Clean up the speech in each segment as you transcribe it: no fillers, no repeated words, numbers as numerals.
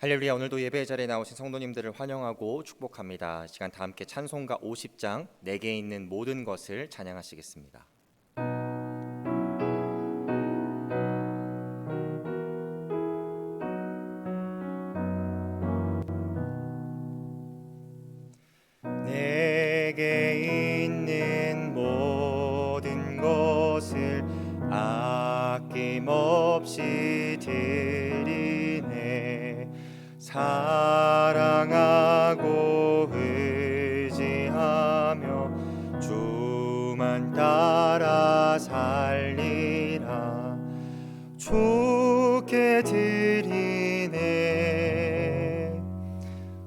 할렐루야. 오늘도 예배의 자리에 나오신 성도님들을 환영하고 축복합니다. 시간 다 함께 찬송가 50장 내게 있는 모든 것을 찬양하시겠습니다. 내게 있는 모든 것을 아낌없이 드리네. 사랑하고 의지하며 주만 따라 살리라. 주께 드리네.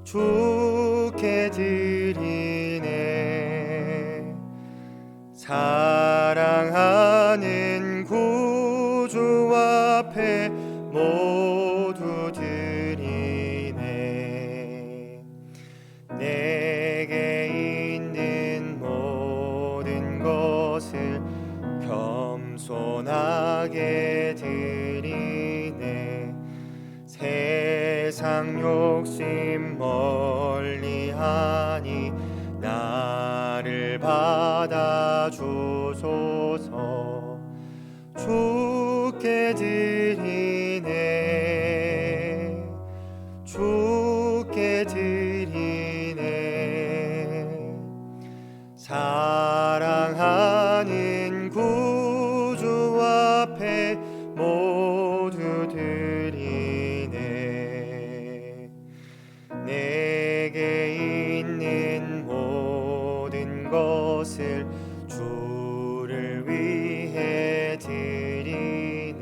주께 드리네. 사랑하는 구주 앞에 모두 드리네. 내게 있는 모든 것을 겸손하게 드리네. 세상 욕심 멀리하니 나를 받아주소서. 주께 드리네. 주께 드리네. 사랑하는 구주 앞에 모두 드리네. 내게 있는 모든 것을 주를 위해 드리네.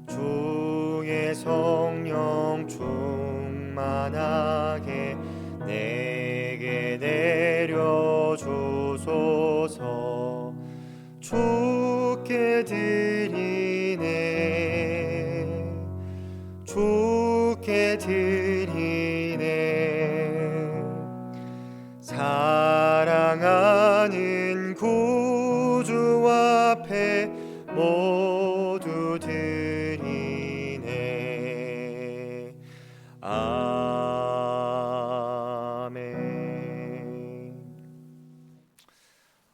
주의 성령 충만하게 내게 내려주소서. 주께 드리네. 주께 드리네. 사랑하는 구주 앞에 모두 드리네. 아멘.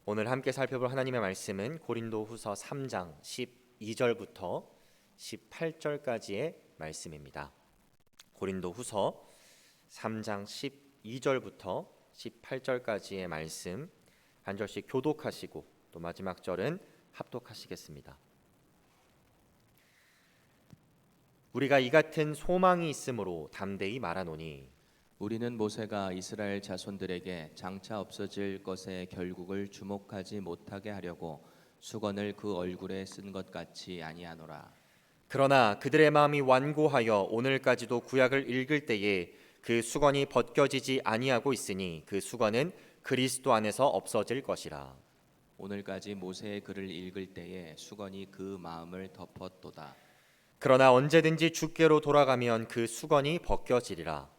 오늘 함께 살펴볼 하나님의 말씀은 고린도후서 3장 12절부터 18절까지의 말씀입니다. 고린도후서 3장 12절부터 18절까지의 말씀 한 절씩 교독하시고 또 마지막 절은 합독하시겠습니다. 우리가 이 같은 소망이 있으므로 담대히 말하노니 우리는 모세가 이스라엘 자손들에게 장차 없어질 것의 결국을 주목하지 못하게 하려고 수건을 그 얼굴에 쓴 것 같이 아니하노라. 그러나 그들의 마음이 완고하여 오늘까지도 구약을 읽을 때에 그 수건이 벗겨지지 아니하고 있으니 그 수건은 그리스도 안에서 없어질 것이라. 오늘까지 모세의 글을 읽을 때에 수건이 그 마음을 덮었도다. 그러나 언제든지 주께로 돌아가면 그 수건이 벗겨지리라.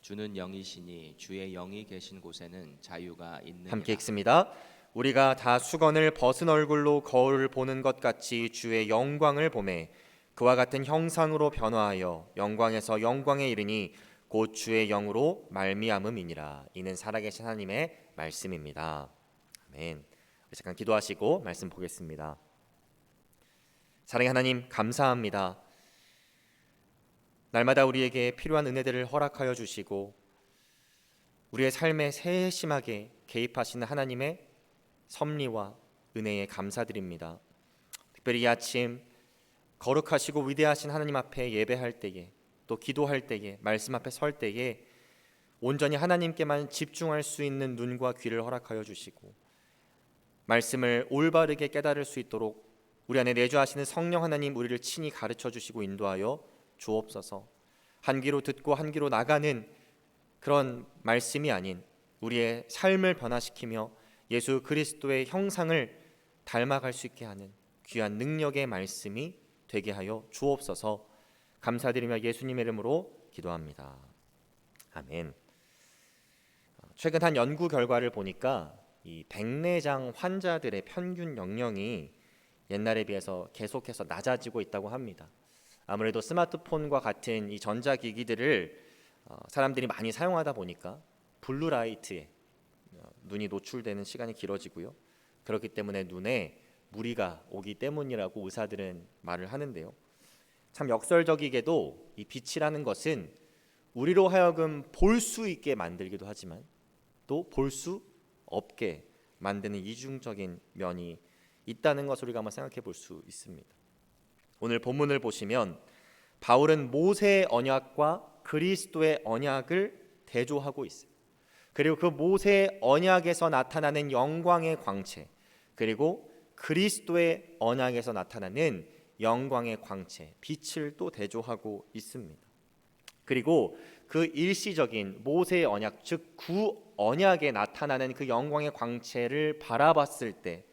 주는 영이시니 주의 영이 계신 곳에는 자유가 있느니라. 함께 읽습니다. 우리가 다 수건을 벗은 얼굴로 거울을 보는 것 같이 주의 영광을 보매 그와 같은 형상으로 변화하여 영광에서 영광에 이르니 곧 주의 영으로 말미암음이니라. 이는 살아계신 하나님의 말씀입니다. 아멘. 잠깐 기도하시고 말씀 보겠습니다. 사랑의 하나님, 감사합니다. 날마다 우리에게 필요한 은혜들을 허락하여 주시고 우리의 삶에 세심하게 개입하시는 하나님의 섭리와 은혜에 감사드립니다. 특별히 이 아침 거룩하시고 위대하신 하나님 앞에 예배할 때에 또 기도할 때에 말씀 앞에 설 때에 온전히 하나님께만 집중할 수 있는 눈과 귀를 허락하여 주시고 말씀을 올바르게 깨달을 수 있도록 우리 안에 내주하시는 성령 하나님 우리를 친히 가르쳐 주시고 인도하여 주옵소서. 한 귀로 듣고 한 귀로 나가는 그런 말씀이 아닌 우리의 삶을 변화시키며 예수 그리스도의 형상을 닮아갈 수 있게 하는 귀한 능력의 말씀이 되게 하여 주옵소서. 감사드리며 예수님의 이름으로 기도합니다. 아멘. 최근 한 연구 결과를 보니까 이 백내장 환자들의 평균 연령이 옛날에 비해서 계속해서 낮아지고 있다고 합니다. 아무래도 스마트폰과 같은 이 전자기기들을 사람들이 많이 사용하다 보니까 블루라이트에 눈이 노출되는 시간이 길어지고요. 그렇기 때문에 눈에 무리가 오기 때문이라고 의사들은 말을 하는데요. 참 역설적이게도 이 빛이라는 것은 우리로 하여금 볼 수 있게 만들기도 하지만 또 볼 수 없게 만드는 이중적인 면이 있다는 것을 우리가 한번 생각해 볼 수 있습니다. 오늘 본문을 보시면 바울은 모세의 언약과 그리스도의 언약을 대조하고 있어요. 그리고 그 모세의 언약에서 나타나는 영광의 광채, 그리고 그리스도의 언약에서 나타나는 영광의 광채, 빛을 또 대조하고 있습니다. 그리고 그 일시적인 모세의 언약, 즉 구언약에 나타나는 그 영광의 광채를 바라봤을 때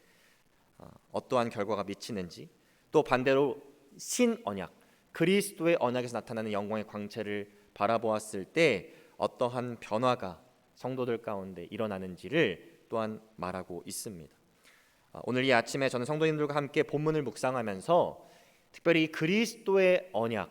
어떠한 결과가 미치는지, 또 반대로 신언약, 그리스도의 언약에서 나타나는 영광의 광채를 바라보았을 때 어떠한 변화가 성도들 가운데 일어나는지를 또한 말하고 있습니다. 오늘 이 아침에 저는 성도님들과 함께 본문을 묵상하면서 특별히 그리스도의 언약,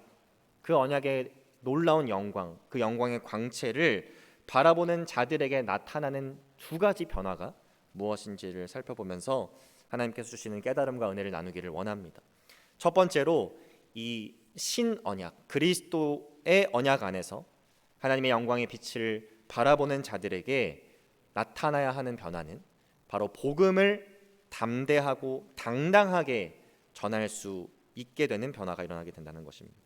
그 언약의 놀라운 영광, 그 영광의 광채를 바라보는 자들에게 나타나는 두 가지 변화가 무엇인지를 살펴보면서 하나님께서 주시는 깨달음과 은혜를 나누기를 원합니다. 첫 번째로 이 신언약, 그리스도의 언약 안에서 하나님의 영광의 빛을 바라보는 자들에게 나타나야 하는 변화는 바로 복음을 담대하고 당당하게 전할 수 있게 되는 변화가 일어나게 된다는 것입니다.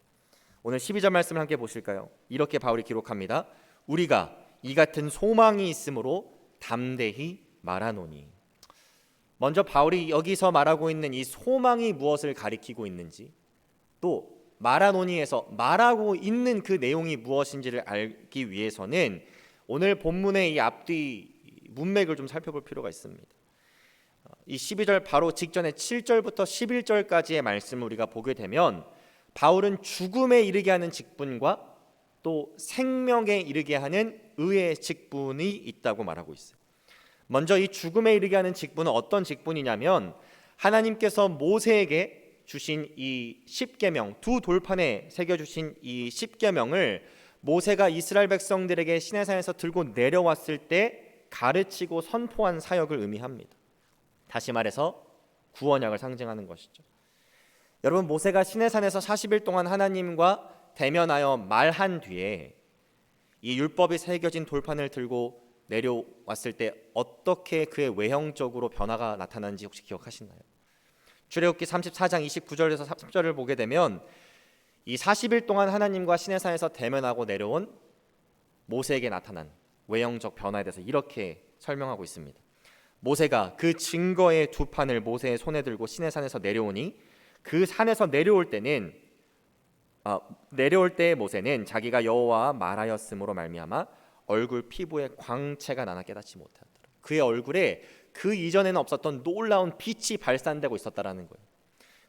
오늘 12절 말씀을 함께 보실까요? 이렇게 바울이 기록합니다. 우리가 이 같은 소망이 있으므로 담대히 말하노니. 먼저 바울이 여기서 말하고 있는 이 소망이 무엇을 가리키고 있는지, 또 말하노니에서 말하고 있는 그 내용이 무엇인지를 알기 위해서는 오늘 본문의 이 앞뒤 문맥을 좀 살펴볼 필요가 있습니다. 이 12절 바로 직전에 7절부터 11절까지의 말씀을 우리가 보게 되면 바울은 죽음에 이르게 하는 직분과 또 생명에 이르게 하는 의의 직분이 있다고 말하고 있어요. 먼저 이 죽음에 이르게 하는 직분은 어떤 직분이냐면 하나님께서 모세에게 주신 이 십계명, 두 돌판에 새겨주신 이 십계명을 모세가 이스라엘 백성들에게 시내산에서 들고 내려왔을 때 가르치고 선포한 사역을 의미합니다. 다시 말해서 구원약을 상징하는 것이죠. 여러분, 모세가 시내산에서 40일 동안 하나님과 대면하여 말한 뒤에 이 율법이 새겨진 돌판을 들고 내려왔을 때 어떻게 그의 외형적으로 변화가 나타나는지 혹시 기억하시나요? 출애굽기 34장 29절에서 30절을 보게 되면 이 40일 동안 하나님과 시내산에서 대면하고 내려온 모세에게 나타난 외형적 변화에 대해서 이렇게 설명하고 있습니다. 모세가 그 증거의 두 판을 모세의 손에 들고 시내산에서 내려오니 그 산에서 내려올 때에 모세는 자기가 여호와와 말하였으므로 말미암아 얼굴 피부에 광채가 나나 깨닫지 못하더라. 그의 얼굴에 그 이전에는 없었던 놀라운 빛이 발산되고 있었다라는 거예요.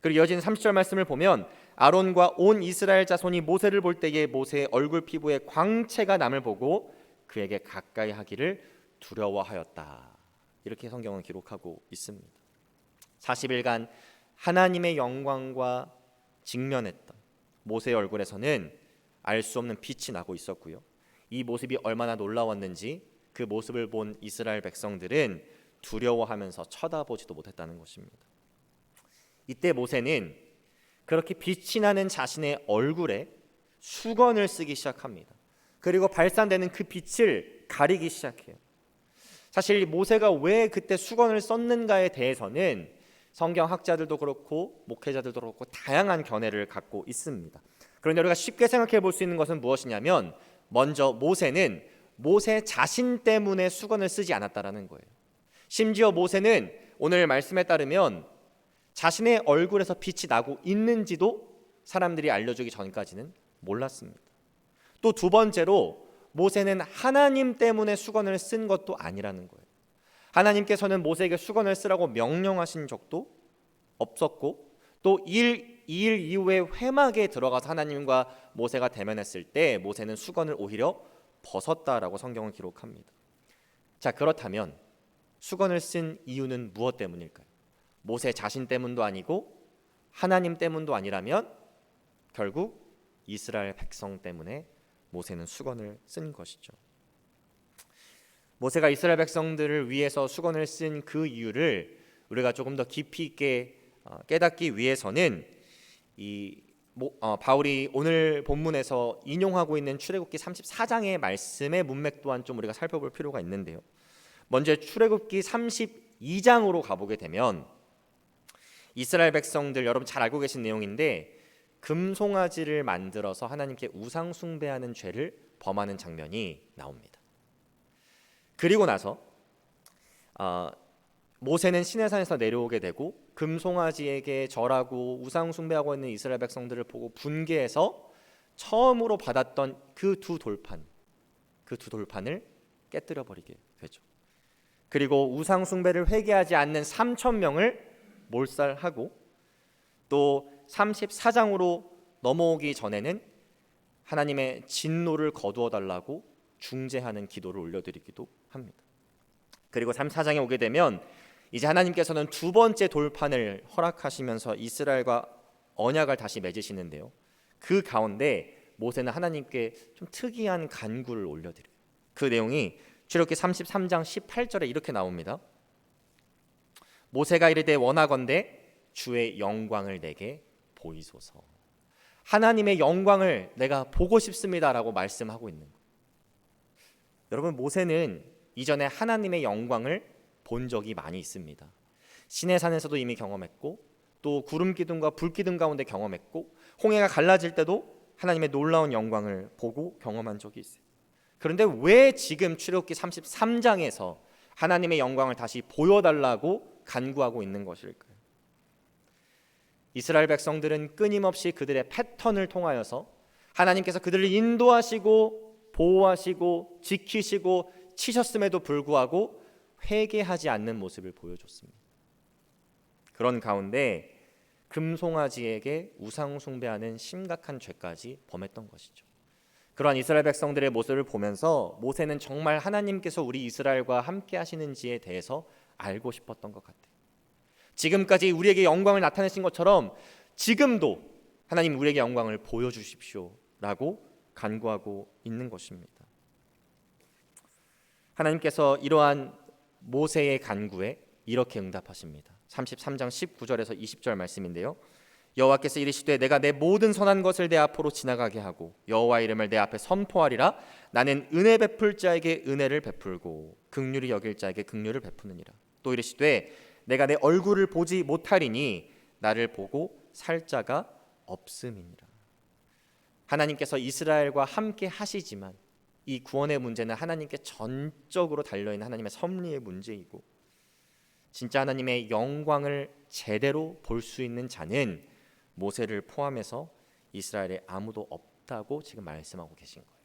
그리고 이어지는 30절 말씀을 보면 아론과 온 이스라엘 자손이 모세를 볼 때에 모세의 얼굴 피부에 광채가 남을 보고 그에게 가까이 하기를 두려워하였다. 이렇게 성경은 기록하고 있습니다. 40일간 하나님의 영광과 직면했던 모세의 얼굴에서는 알 수 없는 빛이 나고 있었고요. 이 모습이 얼마나 놀라웠는지 그 모습을 본 이스라엘 백성들은 두려워하면서 쳐다보지도 못했다는 것입니다. 이때 모세는 그렇게 빛이 나는 자신의 얼굴에 수건을 쓰기 시작합니다. 그리고 발산되는 그 빛을 가리기 시작해요. 사실 모세가 왜 그때 수건을 썼는가에 대해서는 성경 학자들도 그렇고 목회자들도 그렇고 다양한 견해를 갖고 있습니다. 그런데 우리가 쉽게 생각해 볼 수 있는 것은 무엇이냐면 먼저 모세는 모세 자신 때문에 수건을 쓰지 않았다라는 거예요. 심지어 모세는 오늘 말씀에 따르면 자신의 얼굴에서 빛이 나고 있는지도 사람들이 알려주기 전까지는 몰랐습니다. 또 두 번째로 모세는 하나님 때문에 수건을 쓴 것도 아니라는 거예요. 하나님께서는 모세에게 수건을 쓰라고 명령하신 적도 없었고 또 2일 이후에 회막에 들어가서 하나님과 모세가 대면했을 때 모세는 수건을 오히려 벗었다라고 성경은 기록합니다. 자, 그렇다면 수건을 쓴 이유는 무엇 때문일까요? 모세 자신 때문도 아니고 하나님 때문도 아니라면 결국 이스라엘 백성 때문에 모세는 수건을 쓴 것이죠. 모세가 이스라엘 백성들을 위해서 수건을 쓴 그 이유를 우리가 조금 더 깊이 있게 깨닫기 위해서는 바울이 오늘 본문에서 인용하고 있는 출애굽기 34장의 말씀의 문맥 또한 좀 우리가 살펴볼 필요가 있는데요. 먼저 출애굽기 32장으로 가보게 되면 이스라엘 백성들, 여러분 잘 알고 계신 내용인데, 금송아지를 만들어서 하나님께 우상 숭배하는 죄를 범하는 장면이 나옵니다. 그리고 나서 모세는 시내산에서 내려오게 되고 금송아지에게 절하고 우상 숭배하고 있는 이스라엘 백성들을 보고 분개해서 처음으로 받았던 그 두 돌판을 깨뜨려 버리게 되죠. 그리고 우상 숭배를 회개하지 않는 3,000명을 몰살하고, 또 34장으로 넘어오기 전에는 하나님의 진노를 거두어 달라고 중재하는 기도를 올려드리기도 합니다. 그리고 34장에 오게 되면 이제 하나님께서는 두 번째 돌판을 허락하시면서 이스라엘과 언약을 다시 맺으시는데요. 그 가운데 모세는 하나님께 좀 특이한 간구를 올려드려요. 그 내용이 출애굽기 33장 18절에 이렇게 나옵니다. 모세가 이르되 원하건대 주의 영광을 내게 보이소서. 하나님의 영광을 내가 보고 싶습니다라고 말씀하고 있는 거예요. 여러분, 모세는 이전에 하나님의 영광을 본 적이 많이 있습니다. 시내산에서도 이미 경험했고, 또 구름 기둥과 불 기둥 가운데 경험했고, 홍해가 갈라질 때도 하나님의 놀라운 영광을 보고 경험한 적이 있어요. 그런데 왜 지금 출애굽기 33장에서 하나님의 영광을 다시 보여달라고 간구하고 있는 것일까요? 이스라엘 백성들은 끊임없이 그들의 패턴을 통하여서 하나님께서 그들을 인도하시고 보호하시고 지키시고 치셨음에도 불구하고 회개하지 않는 모습을 보여줬습니다. 그런 가운데 금송아지에게 우상 숭배하는 심각한 죄까지 범했던 것이죠. 그러한 이스라엘 백성들의 모습을 보면서 모세는 정말 하나님께서 우리 이스라엘과 함께 하시는지에 대해서 알고 싶었던 것 같아요. 지금까지 우리에게 영광을 나타내신 것처럼 지금도 하나님 우리에게 영광을 보여주십시오라고 간구하고 있는 것입니다. 하나님께서 이러한 모세의 간구에 이렇게 응답하십니다. 33장 19절에서 20절 말씀인데요. 여호와께서 이르시되 내가 내 모든 선한 것을 내 앞으로 지나가게 하고 여호와 이름을 내 앞에 선포하리라. 나는 은혜 베풀 자에게 은혜를 베풀고 긍휼히 여길 자에게 긍휼을 베푸느니라. 또 이르시되 내가 내 얼굴을 보지 못하리니 나를 보고 살 자가 없음이니라. 하나님께서 이스라엘과 함께 하시지만 이 구원의 문제는 하나님께 전적으로 달려있는 하나님의 섭리의 문제이고, 진짜 하나님의 영광을 제대로 볼 수 있는 자는 모세를 포함해서 이스라엘에 아무도 없다고 지금 말씀하고 계신 거예요.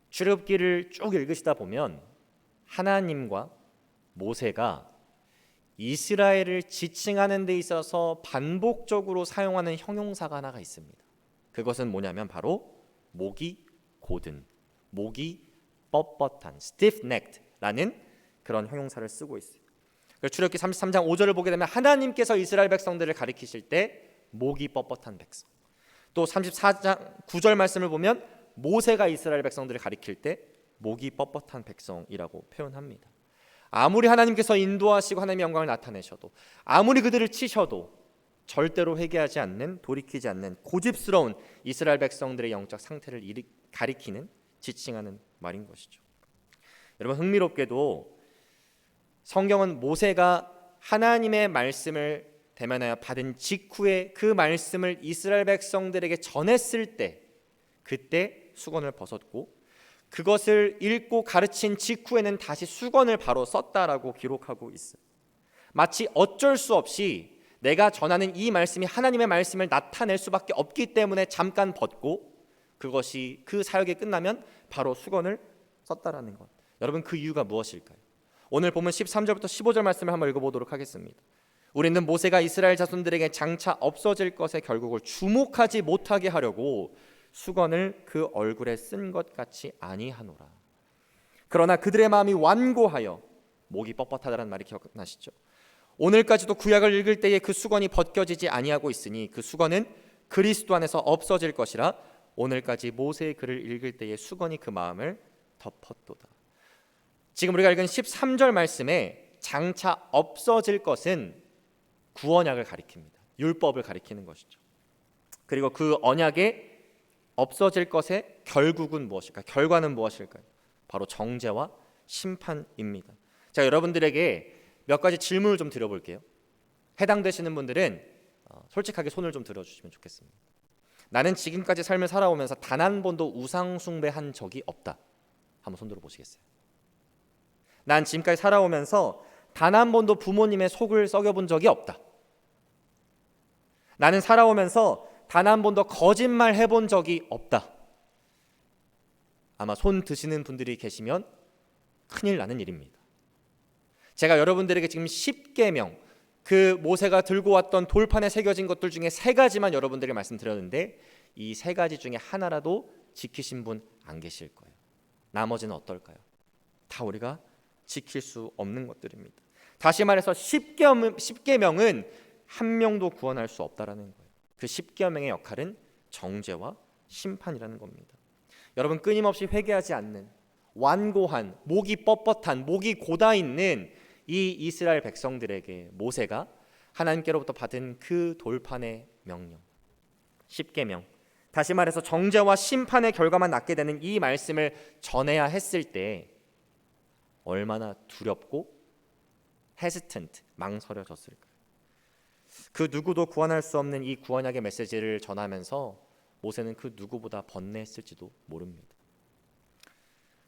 출애굽기를 쭉 읽으시다 보면 하나님과 모세가 이스라엘을 지칭하는 데 있어서 반복적으로 사용하는 형용사가 하나가 있습니다. 그것은 뭐냐면 바로 목이 곧은, 목이 뻣뻣한, stiff-necked라는 그런 형용사를 쓰고 있어요. 출애굽기 33장 5절을 보게 되면 하나님께서 이스라엘 백성들을 가리키실 때 목이 뻣뻣한 백성, 또 34장 9절 말씀을 보면 모세가 이스라엘 백성들을 가리킬 때 목이 뻣뻣한 백성이라고 표현합니다. 아무리 하나님께서 인도하시고 하나님의 영광을 나타내셔도, 아무리 그들을 치셔도 절대로 회개하지 않는, 돌이키지 않는 고집스러운 이스라엘 백성들의 영적 상태를 가리키는, 지칭하는 말인 것이죠. 여러분, 흥미롭게도 성경은 모세가 하나님의 말씀을 대면하여 받은 직후에 그 말씀을 이스라엘 백성들에게 전했을 때 그때 수건을 벗었고, 그것을 읽고 가르친 직후에는 다시 수건을 바로 썼다라고 기록하고 있어요. 마치 어쩔 수 없이 내가 전하는 이 말씀이 하나님의 말씀을 나타낼 수밖에 없기 때문에 잠깐 벗고 그것이 그 사역이 끝나면 바로 수건을 썼다라는 것. 여러분, 그 이유가 무엇일까요? 오늘 보면 13절부터 15절 말씀을 한번 읽어보도록 하겠습니다. 우리는 모세가 이스라엘 자손들에게 장차 없어질 것에 결국을 주목하지 못하게 하려고 수건을 그 얼굴에 쓴 것 같이 아니하노라. 그러나 그들의 마음이 완고하여, 목이 뻣뻣하다는 말이 기억나시죠? 오늘까지도 구약을 읽을 때에 그 수건이 벗겨지지 아니하고 있으니 그 수건은 그리스도 안에서 없어질 것이라 오늘까지 모세의 글을 읽을 때에 수건이 그 마음을 덮었도다. 지금 우리가 읽은 13절 말씀에 장차 없어질 것은 구원약을 가리킵니다. 율법을 가리키는 것이죠. 그리고 그 언약의 없어질 것의 결국은 무엇일까? 결과는 무엇일까요? 바로 정죄와 심판입니다. 자, 여러분들에게 몇 가지 질문을 좀 드려볼게요. 해당되시는 분들은 솔직하게 손을 좀 들어주시면 좋겠습니다. 나는 지금까지 삶을 살아오면서 단 한 번도 우상 숭배한 적이 없다. 한번 손 들어보시겠어요? 난 지금까지 살아오면서 단 한 번도 부모님의 속을 썩여본 적이 없다. 나는 살아오면서 단 한 번도 거짓말 해본 적이 없다. 아마 손 드시는 분들이 계시면 큰일 나는 일입니다. 제가 여러분들에게 지금 10계명, 그 모세가 들고 왔던 돌판에 새겨진 것들 중에 3가지만 여러분들에게 말씀드렸는데 이 3가지 중에 하나라도 지키신 분 안 계실 거예요. 나머지는 어떨까요? 다 우리가 지킬 수 없는 것들입니다. 다시 말해서 10계명은 한 명도 구원할 수 없다라는 거예요. 그 10계명의 역할은 정죄와 심판이라는 겁니다. 여러분, 끊임없이 회개하지 않는, 완고한, 목이 뻣뻣한, 목이 고다 있는 이 이스라엘 백성들에게 모세가 하나님께로부터 받은 그 돌판의 명령, 10계명, 다시 말해서 정죄와 심판의 결과만 낳게 되는 이 말씀을 전해야 했을 때 얼마나 두렵고 헤지턴트, 망설여졌을까요? 그 누구도 구원할 수 없는 이 구원약의 메시지를 전하면서 모세는 그 누구보다 번뇌했을지도 모릅니다.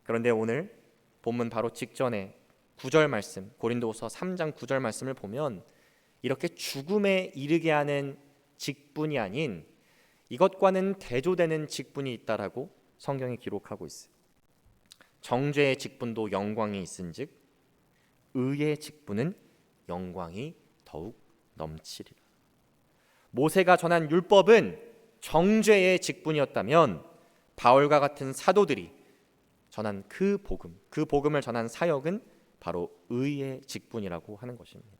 그런데 오늘 본문 바로 직전에 9절 말씀, 고린도후서 3장 9절 말씀을 보면 이렇게 죽음에 이르게 하는 직분이 아닌 이것과는 대조되는 직분이 있다라고 성경이 기록하고 있어요. 정죄의 직분도 영광이 있은즉 의의 직분은 영광이 더욱 넘치리라. 모세가 전한 율법은 정죄의 직분이었다면 바울과 같은 사도들이 전한 그 복음을 전한 사역은 바로 의의 직분이라고 하는 것입니다.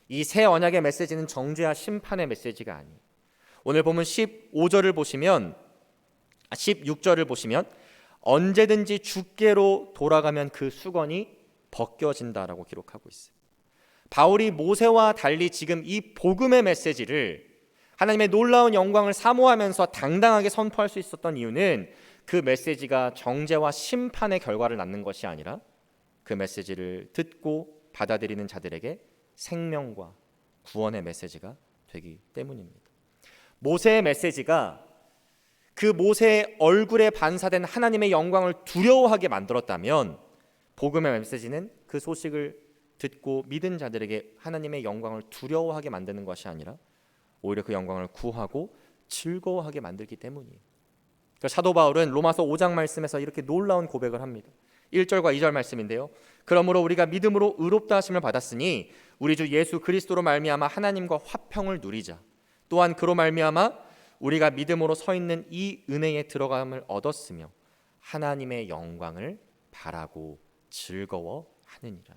이 새 언약의 메시지는 정죄와 심판의 메시지가 아니에요. 오늘 보면 16절을 보시면 언제든지 주께로 돌아가면 그 수건이 벗겨진다라고 기록하고 있어요. 바울이 모세와 달리 지금 이 복음의 메시지를 하나님의 놀라운 영광을 사모하면서 당당하게 선포할 수 있었던 이유는 그 메시지가 정죄와 심판의 결과를 낳는 것이 아니라 그 메시지를 듣고 받아들이는 자들에게 생명과 구원의 메시지가 되기 때문입니다. 모세의 메시지가 그 모세의 얼굴에 반사된 하나님의 영광을 두려워하게 만들었다면 복음의 메시지는 그 소식을 듣고 믿은 자들에게 하나님의 영광을 두려워하게 만드는 것이 아니라 오히려 그 영광을 구하고 즐거워하게 만들기 때문이에요. 그러니까 사도 바울은 로마서 5장 말씀에서 이렇게 놀라운 고백을 합니다. 1절과 2절 말씀인데요. 그러므로 우리가 믿음으로 의롭다 하심을 받았으니 우리 주 예수 그리스도로 말미암아 하나님과 화평을 누리자. 또한 그로 말미암아 우리가 믿음으로 서 있는 이 은혜에 들어감을 얻었으며 하나님의 영광을 바라고 즐거워하느니라.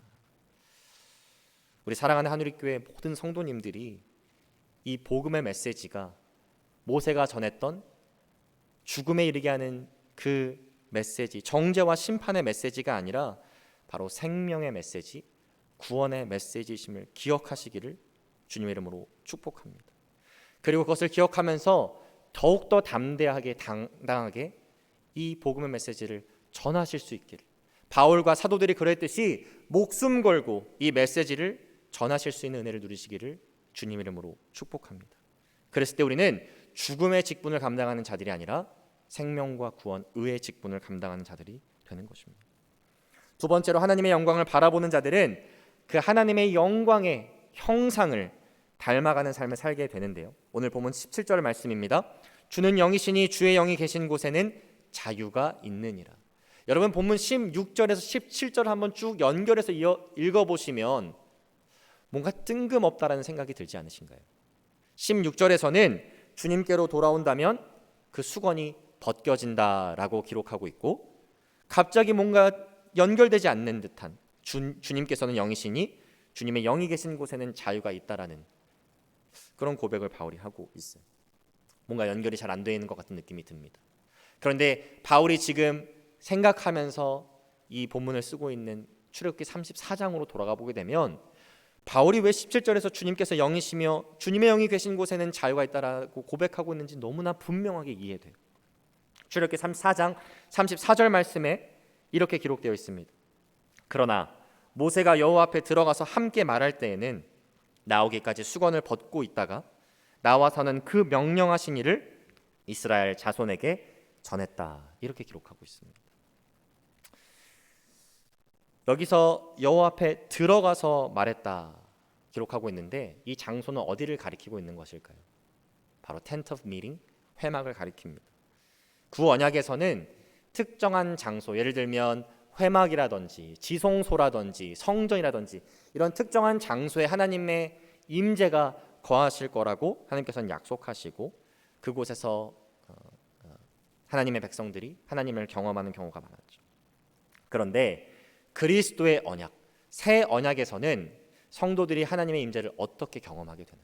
우리 사랑하는 한우리교회 모든 성도님들이 이 복음의 메시지가 모세가 전했던 죽음에 이르게 하는 그 메시지, 정죄와 심판의 메시지가 아니라 바로 생명의 메시지, 구원의 메시지이심을 기억하시기를 주님의 이름으로 축복합니다. 그리고 그것을 기억하면서 더욱더 담대하게 당당하게 이 복음의 메시지를 전하실 수 있기를, 바울과 사도들이 그랬듯이 목숨 걸고 이 메시지를 전하실 수 있는 은혜를 누리시기를 주님 이름으로 축복합니다. 그랬을 때 우리는 죽음의 직분을 감당하는 자들이 아니라 생명과 구원, 의의 직분을 감당하는 자들이 되는 것입니다. 두 번째로 하나님의 영광을 바라보는 자들은 그 하나님의 영광의 형상을 닮아가는 삶을 살게 되는데요. 오늘 보면 17절 말씀입니다. 주는 영이시니 주의 영이 계신 곳에는 자유가 있느니라. 여러분 본문 16절에서 17절 한번 쭉 연결해서 읽어보시면 뭔가 뜬금없다라는 생각이 들지 않으신가요? 16절에서는 주님께로 돌아온다면 그 수건이 벗겨진다라고 기록하고 있고, 갑자기 뭔가 연결되지 않는 듯한 주님께서는 영이시니 주님의 영이 계신 곳에는 자유가 있다라는 그런 고백을 바울이 하고 있어요. 뭔가 연결이 잘 안 되는 것 같은 느낌이 듭니다. 그런데 바울이 지금 생각하면서 이 본문을 쓰고 있는 출애굽기 34장으로 돌아가 보게 되면 바울이 왜 17절에서 주님께서 영이시며 주님의 영이 계신 곳에는 자유가 있다라고 고백하고 있는지 너무나 분명하게 이해돼요. 출애굽기 34장 34절 말씀에 이렇게 기록되어 있습니다. 그러나 모세가 여호와 앞에 들어가서 함께 말할 때에는 나오기까지 수건을 벗고 있다가 나와서는 그 명령하신 일을 이스라엘 자손에게 전했다. 이렇게 기록하고 있습니다. 여기서 여호와 앞에 들어가서 말했다 기록하고 있는데 이 장소는 어디를 가리키고 있는 것일까요? 바로 텐트 오브 미팅, 회막을 가리킵니다. 구언약에서는 특정한 장소, 예를 들면 회막이라든지 지성소라든지 성전이라든지 이런 특정한 장소에 하나님의 임재가 거하실 거라고 하나님께서는 약속하시고 그곳에서 하나님의 백성들이 하나님을 경험하는 경우가 많았죠. 그런데 그리스도의 언약, 새 언약에서는 성도들이 하나님의 임재를 어떻게 경험하게 되는?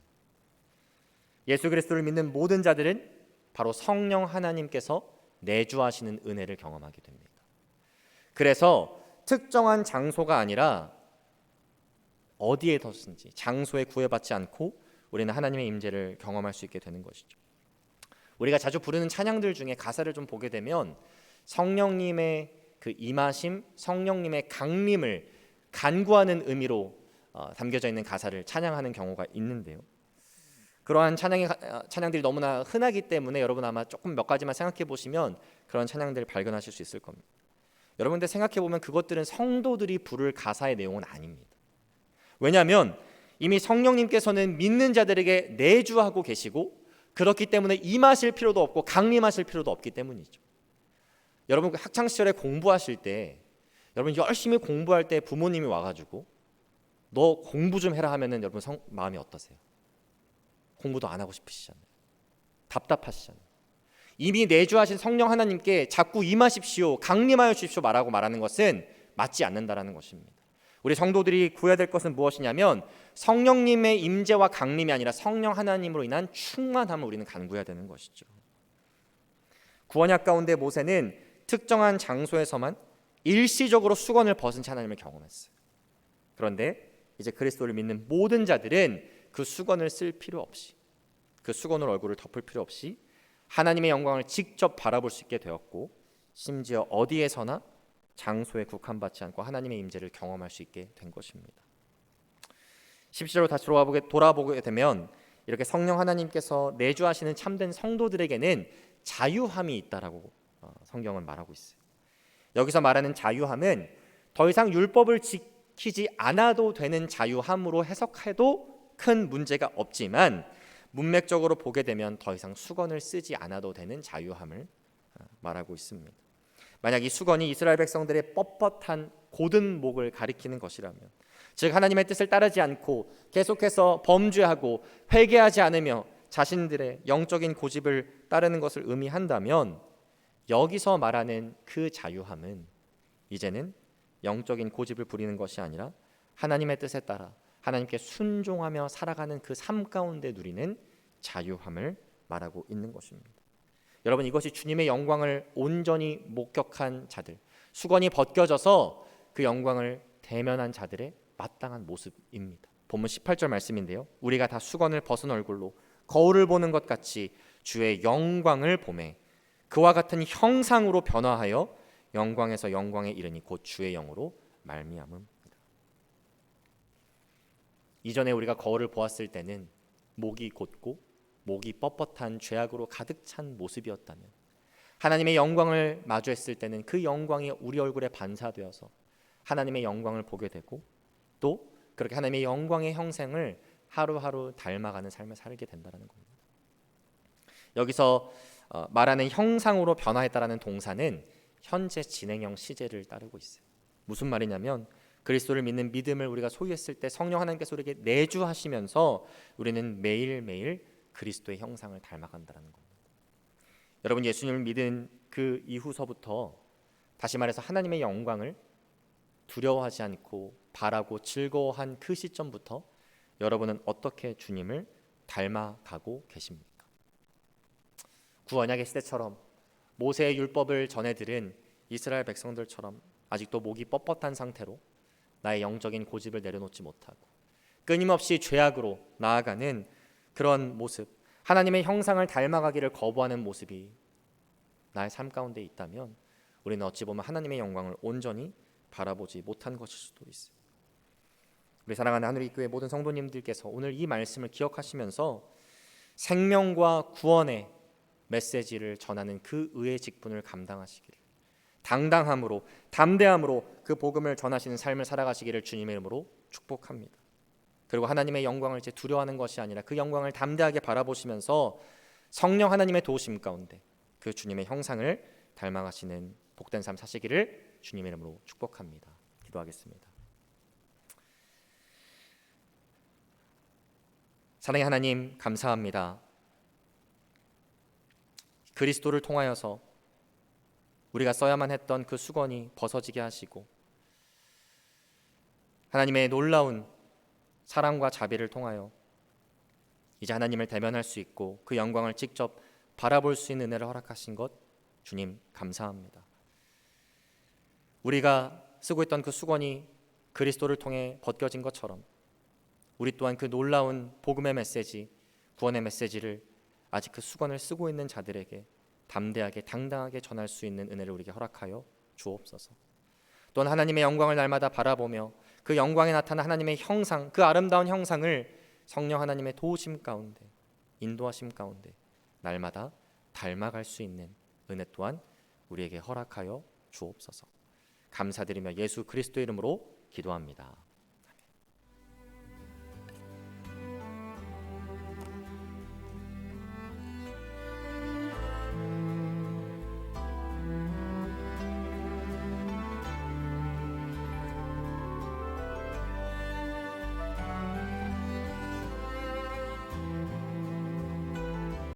예수 그리스도를 믿는 모든 자들은 바로 성령 하나님께서 내주하시는 은혜를 경험하게 됩니다. 그래서 특정한 장소가 아니라 어디에 뒀든지 장소에 구애받지 않고 우리는 하나님의 임재를 경험할 수 있게 되는 것이죠. 우리가 자주 부르는 찬양들 중에 가사를 좀 보게 되면 성령님의 그 임하심, 성령님의 강림을 간구하는 의미로 담겨져 있는 가사를 찬양하는 경우가 있는데요. 그러한 찬양들이 너무나 흔하기 때문에 여러분 아마 조금 몇 가지만 생각해 보시면 그런 찬양들을 발견하실 수 있을 겁니다. 여러분들 생각해 보면 그것들은 성도들이 부를 가사의 내용은 아닙니다. 왜냐하면 이미 성령님께서는 믿는 자들에게 내주하고 계시고 그렇기 때문에 임하실 필요도 없고 강림하실 필요도 없기 때문이죠. 여러분 학창 시절에 공부하실 때 여러분 열심히 공부할 때 부모님이 와가지고 너 공부 좀 해라 하면은 여러분 마음이 어떠세요? 공부도 안 하고 싶으시잖아요. 답답하시잖아요. 이미 내주하신 성령 하나님께 자꾸 임하십시오, 강림하여 주십시오 말하는 것은 맞지 않는다라는 것입니다. 우리 성도들이 구해야 될 것은 무엇이냐면 성령님의 임재와 강림이 아니라 성령 하나님으로 인한 충만함을 우리는 간구해야 되는 것이죠. 구언약 가운데 모세는 특정한 장소에서만 일시적으로 수건을 벗은 채 하나님을 경험했어요. 그런데 이제 그리스도를 믿는 모든 자들은 그 수건을 쓸 필요 없이 그 수건으로 얼굴을 덮을 필요 없이 하나님의 영광을 직접 바라볼 수 있게 되었고 심지어 어디에서나 장소에 국한받지 않고 하나님의 임재를 경험할 수 있게 된 것입니다. 10절로 다시 돌아보게 되면 이렇게 성령 하나님께서 내주하시는 참된 성도들에게는 자유함이 있다라고 성경은 말하고 있어요. 여기서 말하는 자유함은 더 이상 율법을 지키지 않아도 되는 자유함으로 해석해도 큰 문제가 없지만 문맥적으로 보게 되면 더 이상 수건을 쓰지 않아도 되는 자유함을 말하고 있습니다. 만약 이 수건이 이스라엘 백성들의 뻣뻣한 곧은 목을 가리키는 것이라면, 즉 하나님의 뜻을 따르지 않고 계속해서 범죄하고 회개하지 않으며 자신들의 영적인 고집을 따르는 것을 의미한다면 여기서 말하는 그 자유함은 이제는 영적인 고집을 부리는 것이 아니라 하나님의 뜻에 따라 하나님께 순종하며 살아가는 그 삶 가운데 누리는 자유함을 말하고 있는 것입니다. 여러분 이것이 주님의 영광을 온전히 목격한 자들, 수건이 벗겨져서 그 영광을 대면한 자들의 마땅한 모습입니다. 본문 18절 말씀인데요. 우리가 다 수건을 벗은 얼굴로 거울을 보는 것 같이 주의 영광을 보매 그와 같은 형상으로 변화하여 영광에서 영광에 이르니 곧 주의 영으로 말미암음이다. 이전에 우리가 거울을 보았을 때는 목이 곧고 목이 뻣뻣한 죄악으로 가득 찬 모습이었다면 하나님의 영광을 마주했을 때는 그 영광이 우리 얼굴에 반사되어서 하나님의 영광을 보게 되고 또 그렇게 하나님의 영광의 형상을 하루하루 닮아가는 삶을 살게 된다는 겁니다. 여기서 말하는 형상으로 변화했다라는 동사는 현재 진행형 시제를 따르고 있어요. 무슨 말이냐면 그리스도를 믿는 믿음을 우리가 소유했을 때 성령 하나님께서 우리에게 내주하시면서 우리는 매일매일 그리스도의 형상을 닮아간다는 겁니다. 여러분 예수님을 믿은 그 이후서부터 다시 말해서 하나님의 영광을 두려워하지 않고 바라고 즐거워한 그 시점부터 여러분은 어떻게 주님을 닮아가고 계십니까? 구언약의 시대처럼 모세의 율법을 전해 들은 이스라엘 백성들처럼 아직도 목이 뻣뻣한 상태로 나의 영적인 고집을 내려놓지 못하고 끊임없이 죄악으로 나아가는 그런 모습, 하나님의 형상을 닮아가기를 거부하는 모습이 나의 삶 가운데 있다면 우리는 어찌 보면 하나님의 영광을 온전히 바라보지 못한 것일 수도 있어요. 우리 사랑하는 하늘의교회 모든 성도님들께서 오늘 이 말씀을 기억하시면서 생명과 구원의 메시지를 전하는 그 의의 직분을 감당하시기를, 당당함으로 담대함으로 그 복음을 전하시는 삶을 살아가시기를 주님의 이름으로 축복합니다. 그리고 하나님의 영광을 이제 두려워하는 것이 아니라 그 영광을 담대하게 바라보시면서 성령 하나님의 도우심 가운데 그 주님의 형상을 닮아가시는 복된 삶 사시기를 주님의 이름으로 축복합니다. 기도하겠습니다. 사랑의 하나님, 감사합니다. 그리스도를 통하여서 우리가 써야만 했던 그 수건이 벗어지게 하시고 하나님의 놀라운 사랑과 자비를 통하여 이제 하나님을 대면할 수 있고 그 영광을 직접 바라볼 수 있는 은혜를 허락하신 것 주님 감사합니다. 우리가 쓰고 있던 그 수건이 그리스도를 통해 벗겨진 것처럼 우리 또한 그 놀라운 복음의 메시지, 구원의 메시지를 아직 그 수건을 쓰고 있는 자들에게 담대하게 당당하게 전할 수 있는 은혜를 우리에게 허락하여 주옵소서. 또한 하나님의 영광을 날마다 바라보며 그 영광에 나타난 하나님의 형상, 그 아름다운 형상을 성령 하나님의 도우심 가운데, 인도하심 가운데 날마다 닮아갈 수 있는 은혜 또한 우리에게 허락하여 주옵소서. 감사드리며 예수 그리스도의 이름으로 기도합니다.